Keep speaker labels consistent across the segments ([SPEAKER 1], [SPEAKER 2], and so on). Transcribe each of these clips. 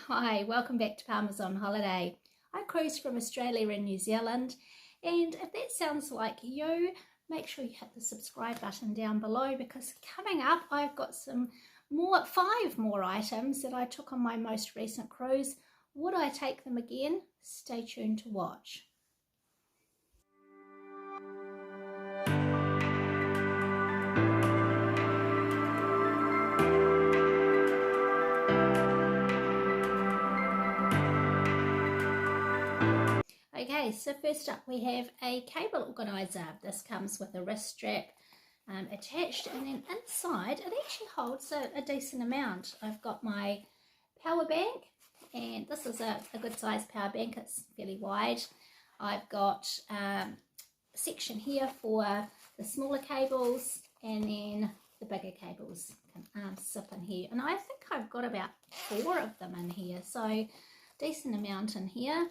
[SPEAKER 1] Hi, welcome back to Palmer's on Holiday. I cruise from Australia and New Zealand, and if that sounds like you, make sure you hit the subscribe button down below, because coming up I've got five more items that I took on my most recent cruise. Would I take them again? Stay tuned to watch. Okay, so first up we have a cable organizer. This comes with a wrist strap attached, and then inside it actually holds a decent amount. I've got my power bank, and this is a good size power bank. It's fairly wide. I've got a section here for the smaller cables, and then the bigger cables can zip in here, and I think I've got about 4 of them in here, so decent amount in here.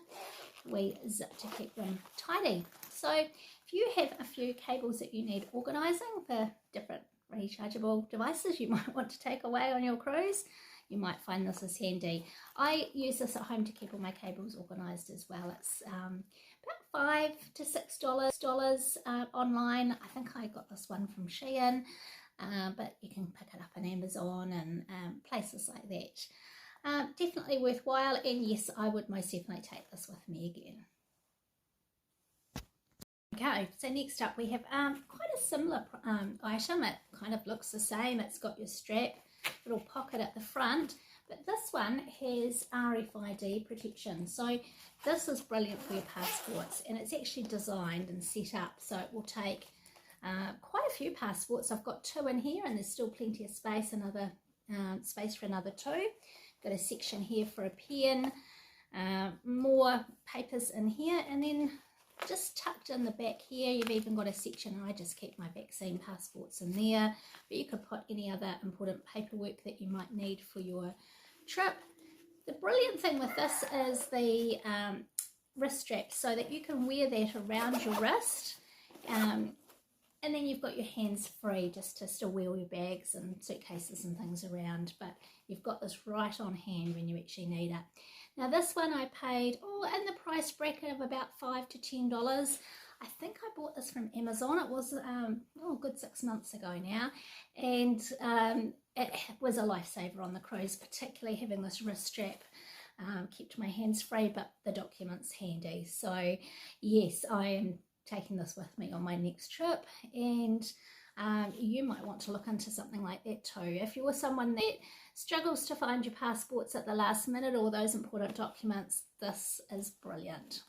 [SPEAKER 1] We zip to keep them tidy. So if you have a few cables that you need organising for different rechargeable devices you might want to take away on your cruise, you might find this is handy. I use this at home to keep all my cables organised as well. It's about $5 to $6 online. I think I got this one from Shein, but you can pick it up on Amazon and places like that. Definitely worthwhile, and yes, I would most definitely take this with me again. Okay, so next up we have quite a similar item. It kind of looks the same. It's got your strap, little pocket at the front, but this one has RFID protection. So this is brilliant for your passports, and it's actually designed and set up so it will take quite a few passports. I've got 2 in here, and there's still plenty of space, space for another 2. Got a section here for a pen, more papers in here, and then just tucked in the back here you've even got a section. I just keep my vaccine passports in there, but you could put any other important paperwork that you might need for your trip. The brilliant thing with this is the wrist strap, so that you can wear that around your wrist, and then you've got your hands free just to still wheel your bags and suitcases and things around, but you've got this right on hand when you actually need it. Now this one I paid in the price bracket of about $5 to $10. I think I bought this from Amazon. It was a good 6 months ago now, and it was a lifesaver on the cruise, particularly having this wrist strap. Kept my hands free, but the documents handy. So yes, I am taking this with me on my next trip, and you might want to look into something like that too. If you are someone that struggles to find your passports at the last minute or those important documents, this is brilliant.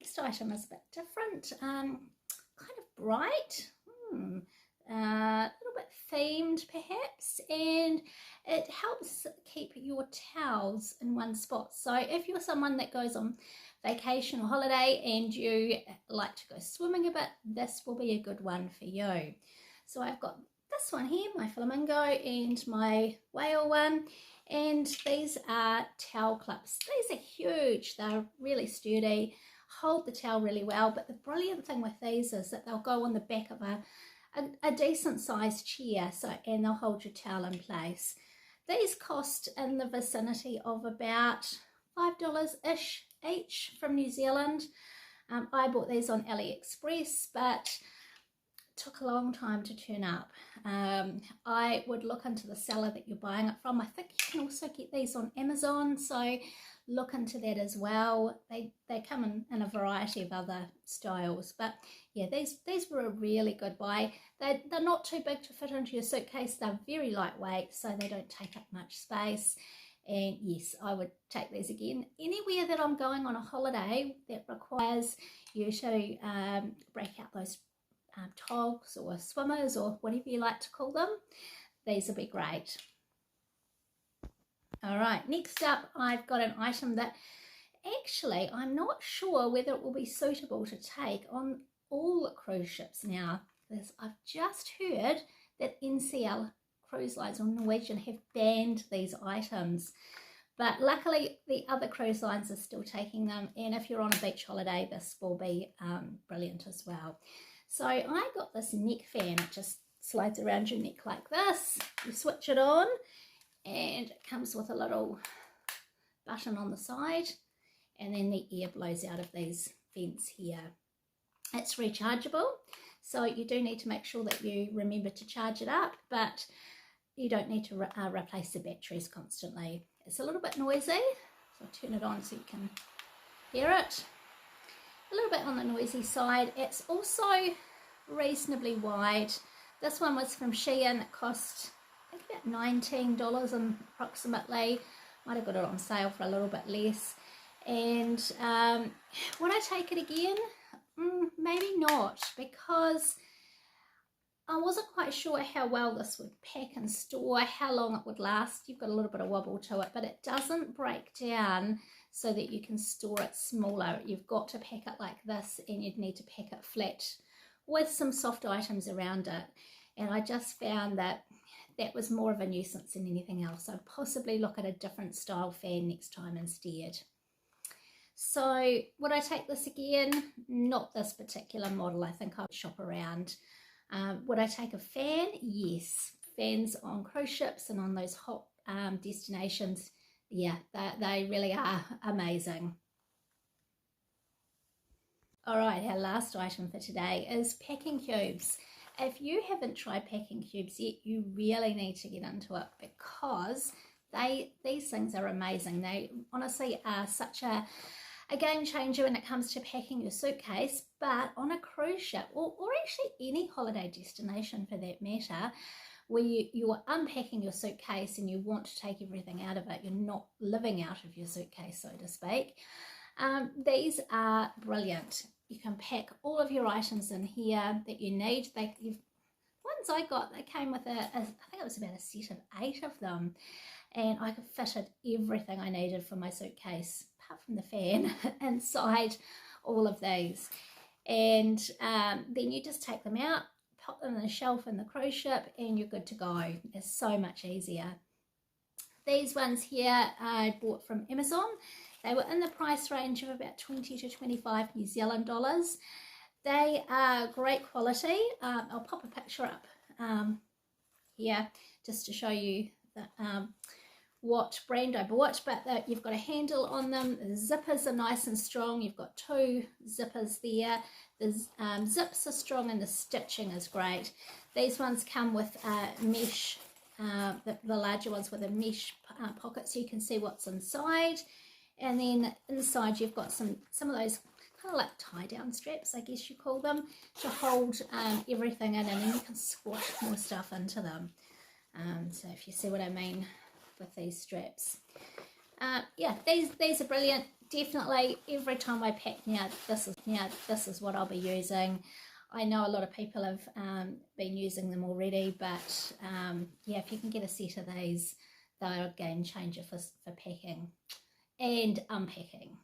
[SPEAKER 1] Next item is a bit different, kind of bright, a little bit themed perhaps, and it helps keep your towels in one spot. So if you're someone that goes on vacation or holiday and you like to go swimming a bit, this will be a good one for you. So I've got this one here, my flamingo, and my whale one, and these are towel clips. These are huge, they're really sturdy, hold the towel really well, but the brilliant thing with these is that they'll go on the back of a decent sized chair, and they'll hold your towel in place. These cost in the vicinity of about $5-ish each from New Zealand. I bought these on AliExpress, but took a long time to turn up. I would look into the seller that you're buying it from. I think you can also get these on Amazon, so look into that as well. They come in a variety of other styles, but yeah, these were a really good buy. They're not too big to fit into your suitcase. They're very lightweight, so they don't take up much space. And yes, I would take these again anywhere that I'm going on a holiday that requires you to break out those togs or swimmers or whatever you like to call them. These will be great. All right, next up I've got an item that actually I'm not sure whether it will be suitable to take on all cruise ships now, because I've just heard that NCL Cruise Lines or Norwegian have banned these items, but luckily the other cruise lines are still taking them, and if you're on a beach holiday this will be brilliant as well. So I got this neck fan. It just slides around your neck like this. You switch it on and it comes with a little button on the side, and then the air blows out of these vents here. It's rechargeable, so you do need to make sure that you remember to charge it up, but you don't need to replace the batteries constantly. It's a little bit noisy, so I'll turn it on so you can hear it. A little bit on the noisy side. It's also reasonably wide. This one was from Shein. It cost, I think, about $19 approximately. Might have got it on sale for a little bit less. And would I take it again? Maybe not, because I wasn't quite sure how well this would pack and store, how long it would last. You've got a little bit of wobble to it, but it doesn't break down so that you can store it smaller. You've got to pack it like this, and you'd need to pack it flat with some soft items around it. And I just found that that was more of a nuisance than anything else. I'd possibly look at a different style fan next time instead. So would I take this again? Not this particular model. I think I would shop around. Would I take a fan? Yes. Fans on cruise ships and on those hot destinations, yeah, they really are amazing. All right, our last item for today is packing cubes. If you haven't tried packing cubes yet, you really need to get into it, because these things are amazing. They honestly are such a game changer when it comes to packing your suitcase. But on a cruise ship, or actually any holiday destination for that matter, where you are unpacking your suitcase and you want to take everything out of it, you're not living out of your suitcase, so to speak, these are brilliant. You can pack all of your items in here that you need. Ones I got, they came with I think it was about a set of 8 of them, and I could fitted everything I needed for my suitcase, apart from the fan, inside all of these. And then you just take them out, pop them on the shelf in the cruise ship, and you're good to go. It's so much easier. These ones here I bought from Amazon. They were in the price range of about 20 to 25 New Zealand dollars. They are great quality. I'll pop a picture up here just to show you what brand I bought, but you've got a handle on them. The zippers are nice and strong. You've got 2 zippers there. The zips are strong and the stitching is great. These ones come with mesh, the larger ones with a mesh pocket, so you can see what's inside. And then inside you've got some of those kind of like tie-down straps, I guess you call them, to hold everything in, and then you can squash more stuff into them. So if you see what I mean with these straps. Yeah, these are brilliant. Definitely every time I pack now, this is what I'll be using. I know a lot of people have been using them already, but yeah, if you can get a set of these, they're a game changer for packing and unpacking.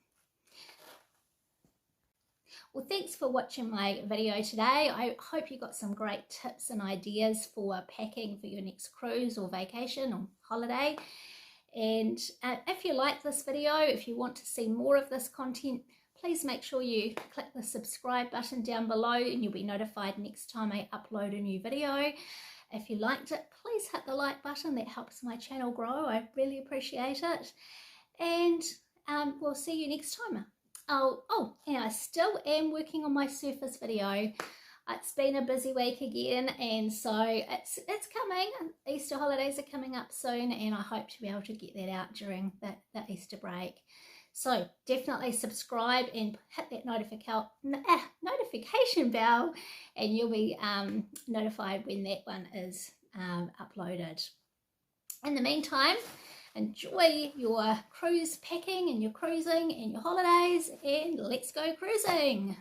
[SPEAKER 1] Well, thanks for watching my video today. I hope you got some great tips and ideas for packing for your next cruise or vacation or holiday. And if you like this video, if you want to see more of this content, please make sure you click the subscribe button down below and you'll be notified next time I upload a new video. If you liked it, please hit the like button. That helps my channel grow. I really appreciate it. And we'll see you next time. Oh, and I still am working on my Surfers video. It's been a busy week again, and so it's coming. Easter holidays are coming up soon, and I hope to be able to get that out during the Easter break. So definitely subscribe and hit that notification bell, and you'll be notified when that one is uploaded. In the meantime, enjoy your cruise packing and your cruising and your holidays, and let's go cruising.